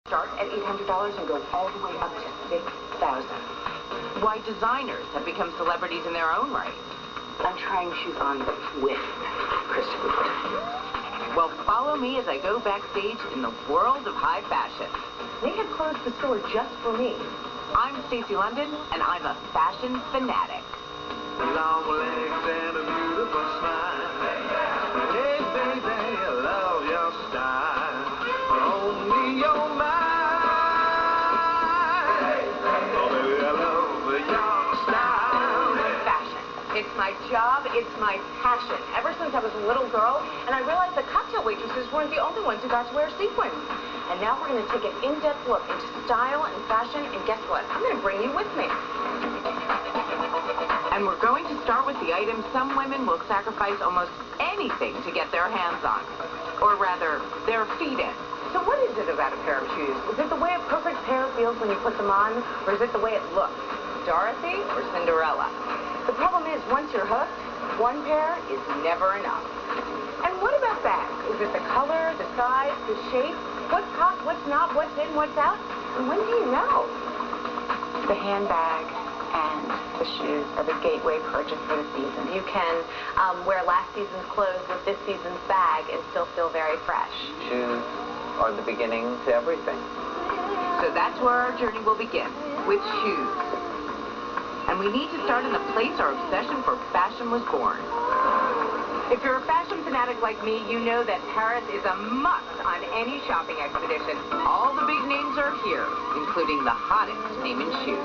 Start at $800 and go all the way up to $6,000. Why designers have become celebrities in their own right. I'm trying shoes on with Kristen. Well, follow me as I go backstage in the world of high fashion. They have closed the store just for me. I'm Stacey London, and I'm a fashion fanatic. Long legs and a beautiful smile. Hey, baby, I love your style. Only your mind. Oh, baby, I love your style. Fashion. It's my job. It's my passion. Ever since I was a little girl, and I realized that cocktail waitresses weren't the only ones who got to wear sequins. And now we're going to take an in-depth look into style and fashion, and guess what? I'm going to bring you with me. And we're going to start with the items some women will sacrifice almost anything to get their hands on. Or rather, their feet in. So what is it about a pair of shoes? Is it the way a perfect pair feels when you put them on, or is it the way it looks? Dorothy or Cinderella? The problem is, once you're hooked, one pair is never enough. And what about bags? Is it the color, the size, the shape? What's hot, what's not, what's in, what's out? And when do you know? The handbag and the shoes are the gateway purchase for the season. You can wear last season's clothes with this season's bag and still feel very fresh. Shoes are the beginning to everything. So that's where our journey will begin, with shoes. And we need to start in the place our obsession for fashion was born. If you're a fashion fanatic like me, you know that Paris is a must on any shopping expedition. All the big names are here, including the hottest name in shoes.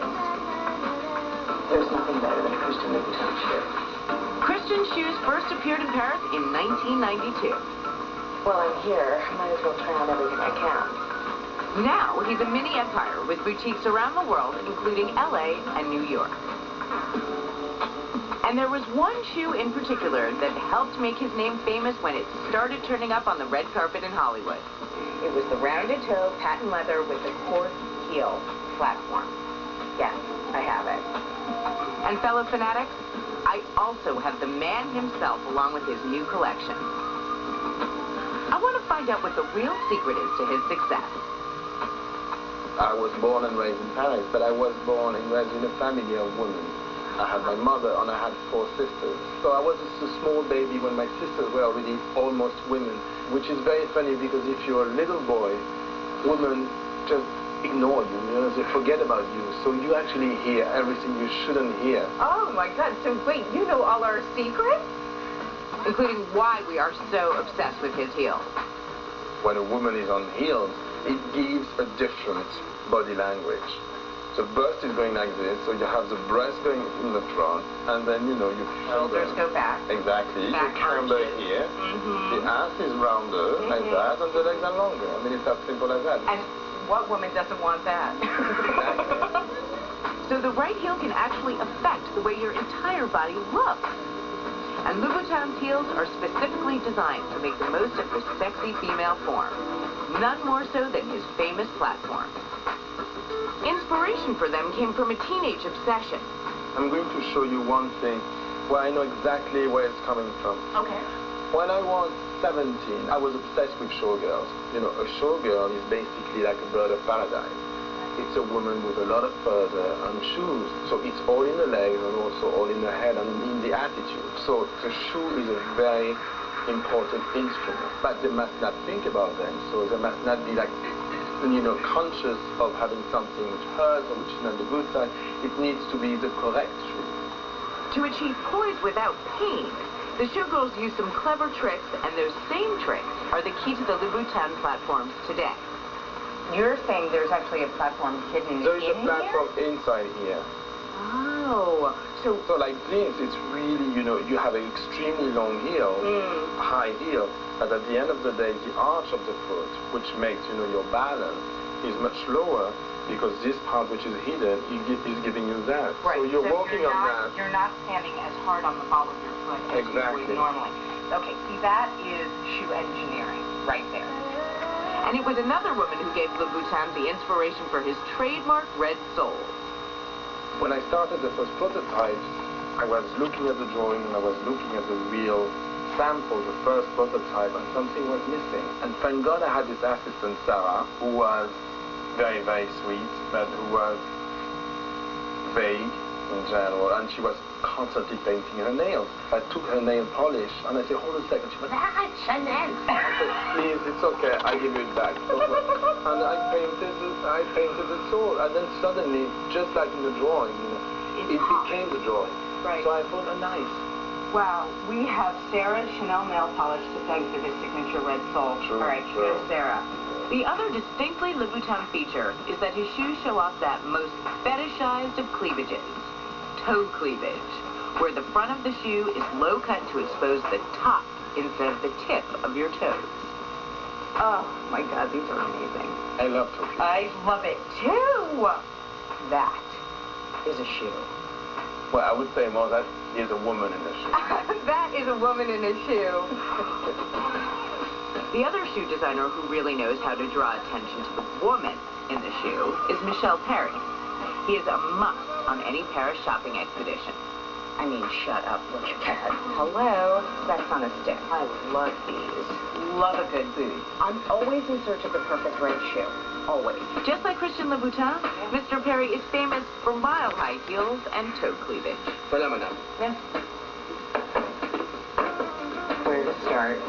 There's nothing better than Christian Louboutin shoes. Christian's shoes first appeared in Paris in 1992. Well, I'm here. Might as well try on everything I can. Now he's a mini empire with boutiques around the world, including LA and New York. And there was one shoe in particular that helped make his name famous when it started turning up on the red carpet in Hollywood. It was the rounded toe patent leather with the quartz heel platform. Yes, I have it. And fellow fanatics, I also have the man himself along with his new collection. I want to find out what the real secret is to his success. I was born and raised in Paris, but I was born and raised in a family of women. I had my mother and I had 4 sisters. So I was just a small baby when my sisters were already almost women, which is very funny because if you're a little boy, women just ignore you, they forget about you. So you actually hear everything you shouldn't hear. Oh my God, so wait, you know all our secrets? Including why we are so obsessed with his heels. When a woman is on heels, it gives a different body language. The bust is going like this, so you have the breast going in the front, and then, you shoulders go back. Exactly. Back you camber here. The ass is rounder, like that, and the legs are longer. I mean, it's as simple as that. And what woman doesn't want that? So the right heel can actually affect the way your entire body looks. And Louboutin's heels are specifically designed to make the most of the sexy female form. None more so than his famous platform. Inspiration for them came from a teenage obsession. I'm going to show you one thing where I know exactly where it's coming from. Okay. When I was 17, I was obsessed with showgirls. You know, a showgirl is basically like a bird of paradise. It's a woman with a lot of fur and shoes. So it's all in the legs and also all in the head and in the attitude. So the shoe is a very important instrument. But they must not think about them. So they must not be like, conscious of having something which hurts or which is not the good side. It needs to be the correct shoe. To achieve poise without pain, the showgirls use some clever tricks, and those same tricks are the key to the Louboutin platforms today. You're saying there's actually a platform hidden There is a platform inside here. Oh, so like this, it's really, you have an extremely long heel, high heel, but at the end of the day, the arch of the foot, which makes, your balance, is much lower because this part which is hidden is giving you that. Right. So you're walking on that. You're not standing as hard on the ball of your foot as you would normally. Okay, see, that is shoe engineering right there. And it was another woman who gave Louboutin the inspiration for his trademark red soles. When I started the first prototypes, I was looking at the drawing and I was looking at the real sample, the first prototype, and something was missing. And thank God I had this assistant, Sarah, who was very, very sweet, but who was vague in general, and she was constantly painting her nails. I took her nail polish, and I said, hold a second. She went, Chanel. I said, please, it's okay, I give you it back. And I painted the soul, and then suddenly, just like in the drawing, it became the drawing. Right. So I thought, nice. Wow, we have Sarah's Chanel nail polish to thank for this signature red sole. True, All right, true. here's Sarah. The other distinctly Louboutin feature is that his shoes show off that most fetishized of cleavages, toe cleavage, where the front of the shoe is low cut to expose the top instead of the tip of your toes. Oh my God, these are amazing. I love toe cleavage. I love it too. That is a shoe. Well, I would say more that is a woman in the shoe. That is a woman in a shoe. The other shoe designer who really knows how to draw attention to the woman in the shoe is Michel Perry. He is a must on any Paris shopping expedition. I mean, shut up, look at that. Hello, that's on a stick. I love these. Love a good boot. I'm always in search of the perfect red shoe. Always. Just like Christian Louboutin, Mr. Perry is famous for mile-high heels and toe cleavage. Voilà, madame. Yeah. Where to start?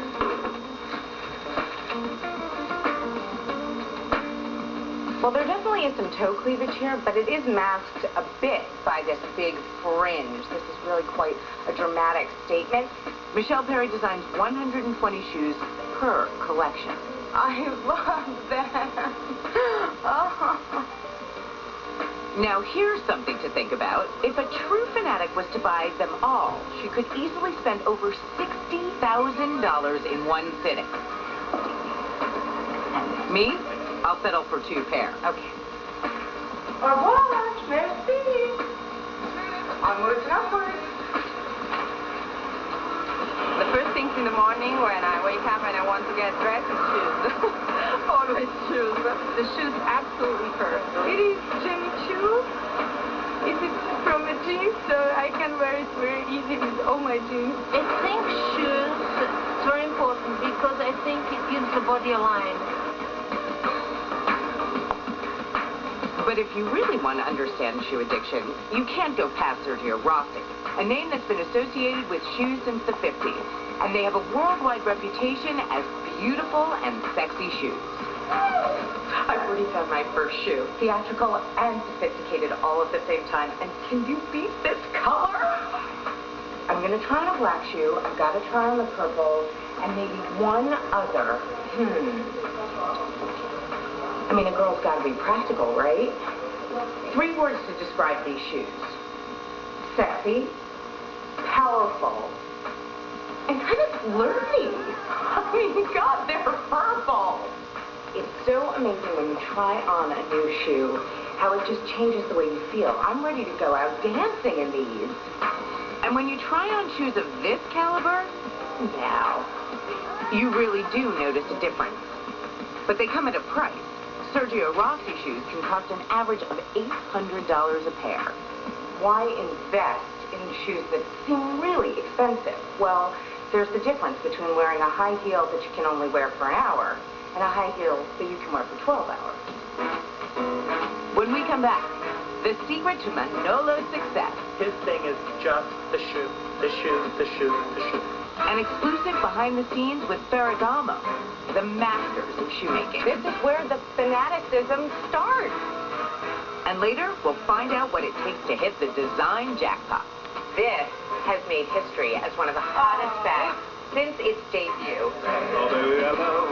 Well, there definitely is some toe cleavage here, but it is masked a bit by this big fringe. This is really quite a dramatic statement. Michel Perry designs 120 shoes per collection. I love that. Oh. Now, here's something to think about. If a true fanatic was to buy them all, she could easily spend over $60,000 in one sitting. Me? I'll settle for 2 pair. Okay. Au revoir. Merci. Onwards and upwards. The first things in the morning when I wake up and I want to get dressed is shoes. Always shoes. The shoes absolutely first. It is Jimmy Choo. It is from a jeans, so I can wear it very easy with all my jeans. I think shoes is very important because I think it gives the body a line. But if you really want to understand shoe addiction, you can't go past Sergio Rossi, a name that's been associated with shoes since the 50s. And they have a worldwide reputation as beautiful and sexy shoes. I've already found my first shoe. Theatrical and sophisticated all at the same time. And can you beat this color? I'm going to try on a black shoe. I've got to try on the purple. And maybe one other. I mean, a girl's got to be practical, right? 3 words to describe these shoes. Sexy, powerful, and kind of flirty. I mean, God, they're purple. It's so amazing when you try on a new shoe, how it just changes the way you feel. I'm ready to go out dancing in these. And when you try on shoes of this caliber, now, you really do notice a difference. But they come at a price. Sergio Rossi shoes can cost an average of $800 a pair. why invest in shoes that seem really expensive? Well, there's the difference between wearing a high heel that you can only wear for an hour and a high heel that you can wear for 12 hours. When we come back, the secret to Manolo's success. His thing is just the shoe, the shoe, the shoe, the shoe. An exclusive behind the scenes with Ferragamo, the masters of shoemaking. This is where the fanaticism starts. And later, we'll find out what it takes to hit the design jackpot. This has made history as one of the hottest bags since its debut. Strawberry yellow.